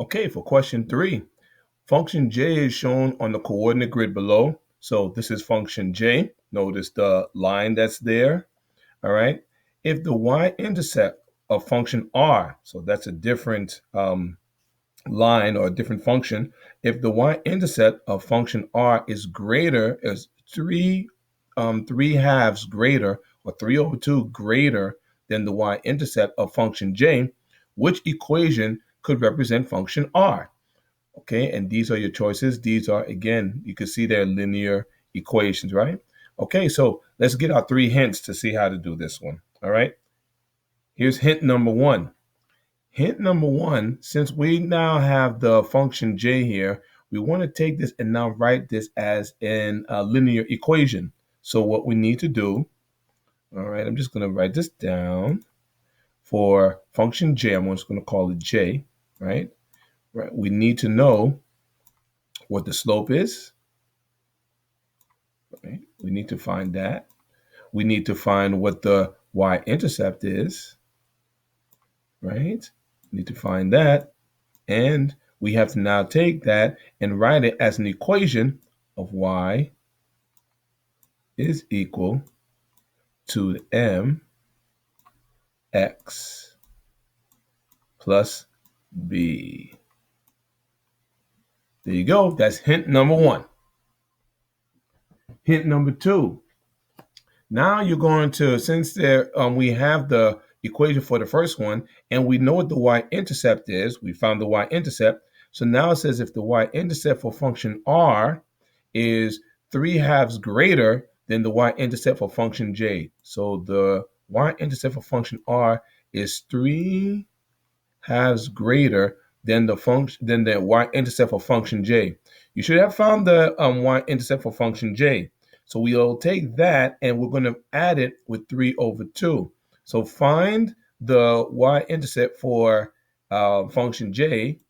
Okay, for question 3, function j is shown on the coordinate grid below. So this is function j. Notice the line that's there. All right. If the y-intercept of function r, so that's a different line or a different function. If the y-intercept of function r is greater, is 3/2 greater, or 3/2 greater than the y-intercept of function j, which equation could represent function r? Okay, and these are your choices. These are, again, you can see they're linear equations, right? Okay, so let's get our 3 hints to see how to do this one. All right, here's hint number 1. Hint number 1, since we now have the function j here, we want to take this and now write this as a linear equation. So what we need to do, all right, I'm just going to write this down. For function j, I'm just going to call it j, right? Right. We need to know what the slope is. Right? We need to find that. We need to find what the y-intercept is. Right? We need to find that. And we have to now take that and write it as an equation of y is equal to mx plus b. There you go. That's hint number 1. Hint number 2. Now you're going to, since there we have the equation for the first one, and we know what the y-intercept is. We found the y-intercept. So now it says if the y-intercept for function r is 3/2 greater than the y-intercept for function j. So the y-intercept for function r is 3/2 greater than the y-intercept for function j. You should have found the y-intercept for function j. So we'll take that and we're going to add it with 3/2. So find the y-intercept for function j,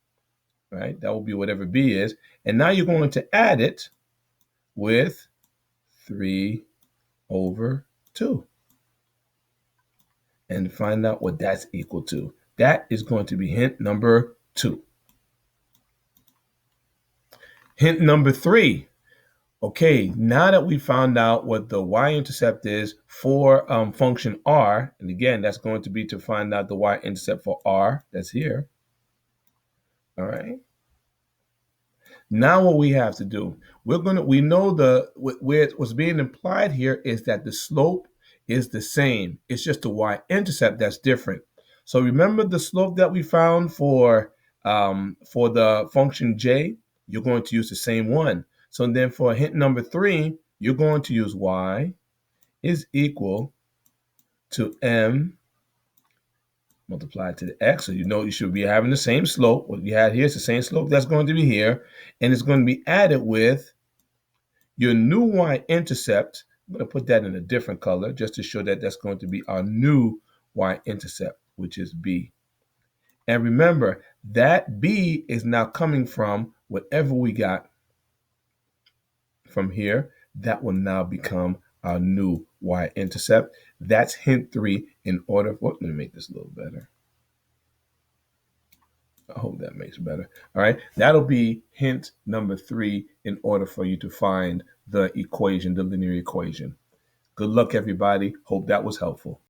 right? That will be whatever b is. And now you're going to add it with 3/2 and find out what that's equal to. That is going to be hint number 2. Hint number 3. Okay, now that we found out what the y-intercept is for function r, and again, that's going to be to find out the y-intercept for r, that's here. All right. Now what we have to do, we know what's being implied here is that the slope is the same. It's just the y-intercept that's different. So remember the slope that we found for the function j, you're going to use the same one. So then for hint number 3, you're going to use y is equal to m multiplied to the x. So you know you should be having the same slope. What we had here is the same slope that's going to be here. And it's going to be added with your new y-intercept. I'm going to put that in a different color just to show that that's going to be our new y-intercept, which is b. And remember, that b is now coming from whatever we got from here. That will now become our new y-intercept. That's hint 3 in order for, let me make this a little better. I hope that makes better. All right, that'll be hint number 3 in order for you to find the equation, the linear equation. Good luck, everybody. Hope that was helpful.